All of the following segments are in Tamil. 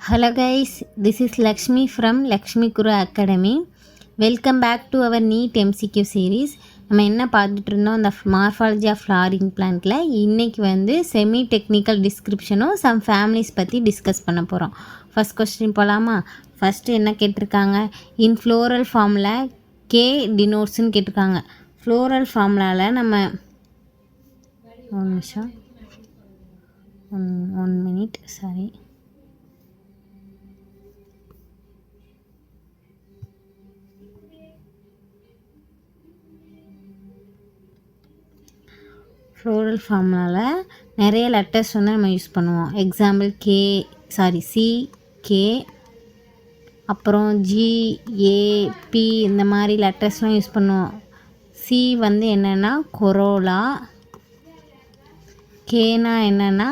Hello guys, this is Lakshmi from Lakshmi Kuru Academy. Welcome back to our NEET MCQ series. நம்ம என்ன பார்த்துட்டு இருந்தோம் அந்த மார்ஃபாலஜி ஆஃப் ஃப்ளாரிங் பிளான்ட்டில் இன்றைக்கி வந்து செமி டெக்னிக்கல் டிஸ்கிரிப்ஷனும் சம் ஃபேமிலிஸ் பற்றி டிஸ்கஸ் பண்ண போகிறோம். ஃபஸ்ட் கொஸ்டின் போகலாமா? ஃபஸ்ட்டு என்ன கேட்டிருக்காங்க? இன் ஃப்ளோரல் ஃபார்மில் கே டினோட்ஸ்ன்னு கேட்டிருக்காங்க. ஃப்ளோரல் ஃபார்முலாவில் நம்ம ஒரு நிமிஷம் ஒன் மினிட் சாரி ஃப்ளோரல் ஃபார்முலாவில் நிறைய லெட்டர்ஸ் வந்து நம்ம யூஸ் பண்ணுவோம். எக்ஸாம்பிள் சி கே அப்புறம் ஜி ஏ பி இந்த மாதிரி லெட்டர்ஸ்லாம் யூஸ் பண்ணுவோம். சி வந்து என்னென்னா கொரோலா, கேனா என்னென்னா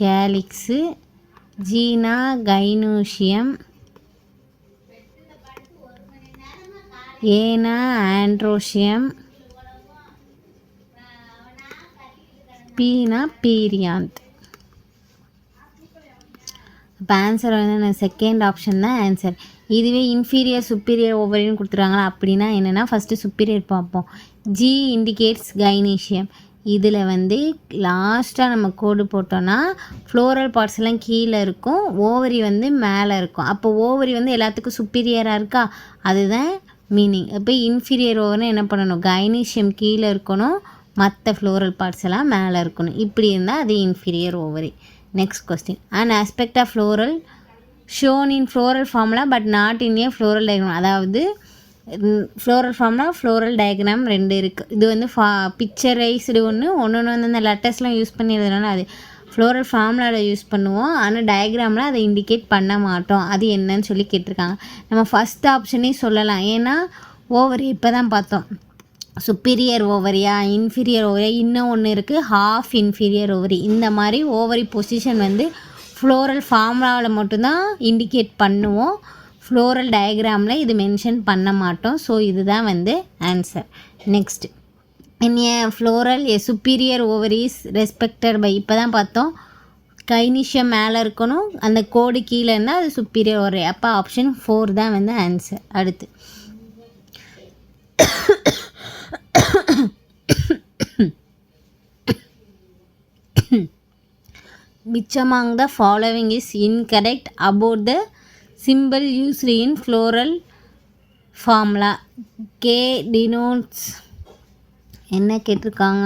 கேலிக்ஸு, ஜீனா கைனூஷியம், ஏனா ஆண்ட்ரோஷியம், பீனா பீரியாந்த். இப்போ ஆன்சர் வந்து செகண்ட் ஆப்ஷன் தான் ஆன்சர். இதுவே இன்ஃபீரியர் சுப்பீரியர் ஓவரின்னு கொடுத்துருவாங்களா, அப்படின்னா என்னென்னா ஃபஸ்ட்டு சுப்பீரியர் பார்ப்போம். G indicates கைனீஷியம். இதில் வந்து லாஸ்ட்டாக நம்ம கோடு போட்டோன்னா ஃப்ளோரல் பார்ட்ஸ் எல்லாம் கீழே இருக்கும், ஓவரி வந்து மேலே இருக்கும். அப்போ ஓவரி வந்து எல்லாத்துக்கும் சுப்பீரியராக இருக்கா, அதுதான் மீனிங். இப்போ இன்ஃபீரியர் ஓவர்னு என்ன பண்ணணும், கைனீஷியம் கீழே இருக்கணும், மற்ற ஃப்ளோரல் பார்ட்ஸ் எல்லாம் மேலே இருக்கணும். இப்படி இருந்தால் அது inferior ovary. Next question. And aspect of floral shown in floral formula but not in a floral diagram. அதாவது ஃப்ளோரல் ஃபார்முலா ஃப்ளோரல் டயக்ராம் ரெண்டு இருக்குது. இது வந்து பிக்சரைஸ்டு ஒன்று வந்து அந்த லெட்டர்ஸ்லாம் யூஸ் பண்ணி எழுதுனால அது ஃப்ளோரல் ஃபார்முலாவில் யூஸ் பண்ணுவோம். ஆனால் டயக்ராமில் அதை இண்டிகேட் பண்ண மாட்டோம். அது என்னன்னு சொல்லி கேட்டிருக்காங்க. நம்ம ஃபஸ்ட் ஆப்ஷனே சொல்லலாம், ஏன்னா ஓவரி இப்போ தான் பார்த்தோம். சுப்பீரியர் ஓவரியா இன்ஃபீரியர் ஓவரியா, இன்னும் ஒன்று இருக்குது ஹாஃப் இன்ஃபீரியர் ஓவரி. இந்த மாதிரி ஓவரி பொசிஷன் வந்து ஃப்ளோரல் ஃபார்முலாவில் மட்டும்தான் இண்டிகேட் பண்ணுவோம், ஃப்ளோரல் டயக்ராமில் இது மென்ஷன் பண்ண மாட்டோம். ஸோ இதுதான் வந்து answer. Next. In a floral a superior ovary is respected by, இப்போ தான் பார்த்தோம் கைனீஷியம் மேலே இருக்கணும், அந்த கோடு கீழே இருந்தால் அது சுப்பீரியர் ஓவரி. அப்போ ஆப்ஷன் 4 தான் வந்து ஆன்சர். அடுத்து which among the following is incorrect about the symbol used in floral formula? K denotes என்ன கேட்டிருக்காங்க,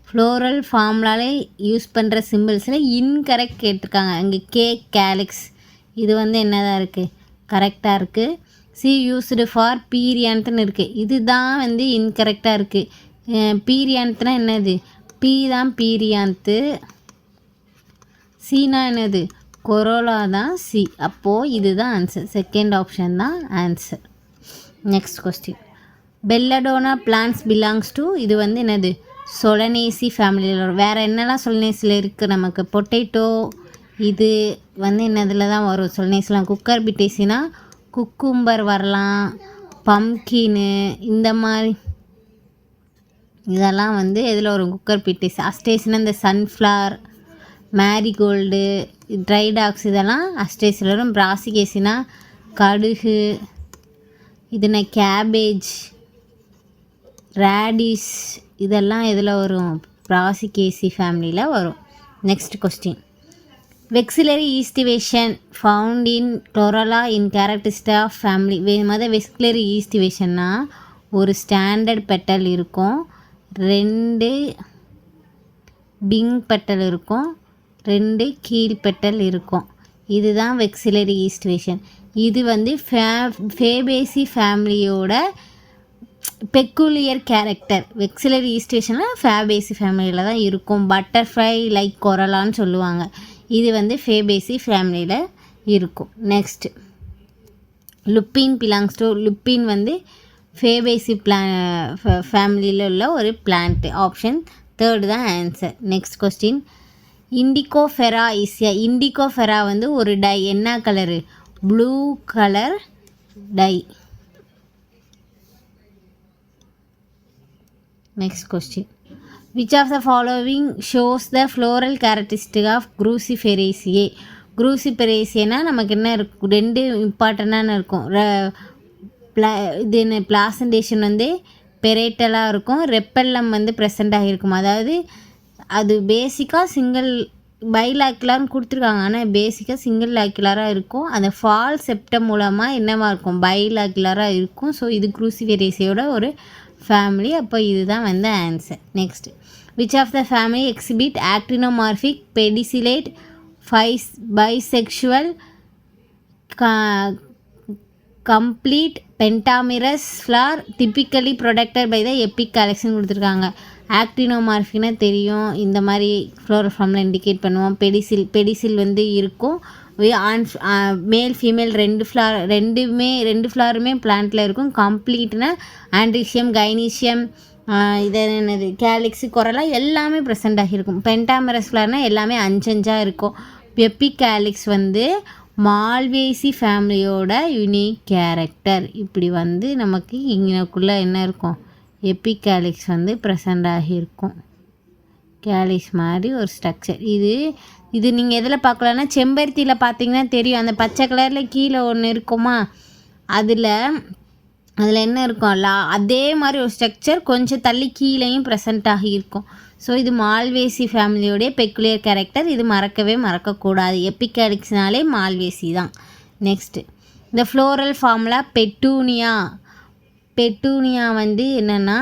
ஃப்ளோரல் ஃபார்முலாவில் யூஸ் பண்ணுற சிம்பிள்ஸில் இன்கரெக்ட் கேட்டிருக்காங்க. இங்கே கே கேலிக்ஸ், இது வந்து என்னதான் இருக்குது, கரெக்டாக இருக்குது. சி யூஸ்டு ஃபார் பீரியான்த்துன்னு இருக்குது, இதுதான் வந்து இன்கரெக்டாக இருக்குது. பீரியான்த்துனா என்னது, பி தான் பீரியான்த்து, சீனா என்னது கொரோலா தான் சி. அப்போது இதுதான் ஆன்சர், செகண்ட் ஆப்ஷன் தான் answer. Next question. Belladonna plants belongs to, இது வந்து என்னது சொலனேசி ஃபேமிலியில் வரும். வேறு என்னெல்லாம் சொலனேசியில் இருக்குது நமக்கு, பொட்டேட்டோ இது வந்து என்னதில் தான் வரும் சொலனேசிலாம். குக்கர் பிட்டேசினா குக்கும்பர் வரலாம், பம்கின்னு இந்த மாதிரி இதெல்லாம் வந்து எதில் வரும், குக்கர் பிட்டேசி. அஸ்டேஸ்னா இந்த சன்ஃப்ளவர், மேரிகோல்டு, ட்ரைடாக்ஸ் இதெல்லாம் அஸ்டேஸில் வரும். பிராசிகேசினா கடுகு, இதுனா கேபேஜ், ரேடிஷ் இதெல்லாம் எதில் வரும், பிராசிகேசி ஃபேமிலியில் வரும். Next question. Vexillary aestivation found in டொரலா in characteristic of family. Vexillary ஈஸ்டிவேஷன்னா ஒரு ஸ்டாண்டர்ட் பெட்டல் இருக்கும், 2 பிங் பெட்டல் இருக்கும், 2 கீழ் பெட்டல் இருக்கும். இதுதான் வெக்சிலரி ஈஸ்டிவேஷன். இது வந்து ஃபேபேசி ஃபேமிலியோட பெக்குலியர் கேரக்டர். வெக்சிலரி ஈஸ்டிவேஷனில் ஃபேபேசி ஃபேமிலியில் தான் இருக்கும். பட்டர்ஃப்ளை லைக் கொரலான்னு சொல்லுவாங்க. இது வந்து ஃபேபேசி ஃபேமிலியில் இருக்கும். Next. Lupin belongs to, lupin வந்து ஃபேபேசி ஃபேமிலியில் உள்ள ஒரு பிளான்ட்டு. ஆப்ஷன் 3 தான் answer. Next question. Indigofera is a, Indigofera வந்து ஒரு டை, என்ன colour, blue colour dye. Next question. Which of the following shows the floral characteristic of Cruciferaceae? குரூசிபரேசியனா நமக்கு என்ன இருக்கும், 2 இம்பார்ட்டண்ட்டான இருக்கும். இது என்ன பிளாசன்டேஷன் வந்து பெரேட்டலாக இருக்கும், ரெப்பெல்லம் வந்து ப்ரெசென்ட் ஆகியிருக்கும். அதாவது அது பேசிக்காக சிங்கிள் பைலாக்குலர்னு கொடுத்துருக்காங்க, ஆனால் பேசிக்காக சிங்கிள் லாக்குலராக இருக்கும். அந்த ஃபால் செப்டம் மூலமாக என்னவாக இருக்கும், பைலாக்குலராக இருக்கும். ஸோ இது குரூசிபரேசியோட ஒரு ஃபேமிலி. அப்போ இதுதான் வந்து answer. Next, which of the family exhibit actinomorphic pedicellate bisexual complete pentamerous flower typically protected by the epic collection கொடுத்துருக்காங்க. ஆக்டினோமார்ஃபினா தெரியும், இந்த மாதிரி ஃப்ளோரல் ஃபார்மில் இண்டிகேட் பண்ணுவோம். பெடிசில் வந்து இருக்கும். மேல் ஃபீமேல் ரெண்டு ஃப்ளாருமே பிளான்ட்டில் இருக்கும். கம்ப்ளீட்னா ஆண்ட்ரிஷியம், கைனீஷியம், இது என்னது கேலிக்ஸு, கொரலா எல்லாமே ப்ரெசென்ட் ஆகியிருக்கும். பென்டாமெரஸ் ஃப்ளார்னால் எல்லாமே அஞ்சஞ்சாக இருக்கும். எப்பிக் கேலிக்ஸ் வந்து மால்வேசி ஃபேமிலியோட யூனிக் கேரக்டர். இப்படி வந்து நமக்கு இங்கனக்குள்ளே என்ன இருக்கும், எப்பிக் கேலிக்ஸ் வந்து ப்ரெசென்ட் ஆகியிருக்கும். கேலிக்ஸ் மாதிரி ஒரு ஸ்ட்ரக்சர். இது நீங்கள் எதில் பார்க்கலான்னா செம்பருத்தியில் பார்த்தீங்கன்னா தெரியும், அந்த பச்சை கலரில் கீழே ஒன்று இருக்குமா, அதில் என்ன இருக்கும், அதே மாதிரி ஒரு ஸ்ட்ரக்சர் கொஞ்சம் தள்ளி கீழேயும் ப்ரெசென்ட் ஆகியிருக்கும். ஸோ இது மால்வேசி ஃபேமிலியோடைய பெக்குலியர் கேரக்டர். இது மறக்கக்கூடாது. எப்பிக் கேலிக்ஸ்னாலே மால்வேசி தான். நெக்ஸ்ட்டு, இந்த ஃப்ளோரல் ஃபார்முலா பெட்டூனியா வந்து என்னென்னா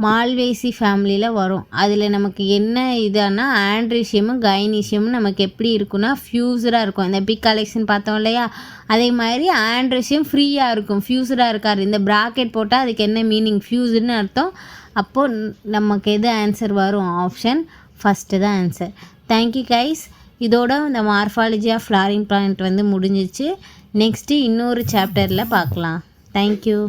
மால்வேசி ஃபேமிலியில் வரும். அதில் நமக்கு என்ன இதுன்னா ஆண்ட்ரிஷியமும் கைனீஷியமும் நமக்கு எப்படி இருக்குன்னா ஃப்யூஸராக இருக்கும். இந்த எப்பிக் கலெக்ஷன் பார்த்தோம் இல்லையா, அதே மாதிரி ஆண்ட்ரிஷியம் ஃப்ரீயாக இருக்கும், ஃப்யூஸராக இருக்காது. இந்த ப்ராக்கெட் போட்டால் அதுக்கு என்ன மீனிங், ஃப்யூஸுன்னு அர்த்தம். அப்போது நமக்கு எது ஆன்சர் வரும், ஆப்ஷன் ஃபஸ்ட்டு தான் ஆன்சர். Thank you guys. இதோட இந்த மார்ஃபாலஜி ஆஃப் ஃப்ளாரிங் பிளான்ட் வந்து முடிஞ்சிச்சு. நெக்ஸ்ட்டு இன்னொரு சாப்டரில் பார்க்கலாம். தேங்க்யூ.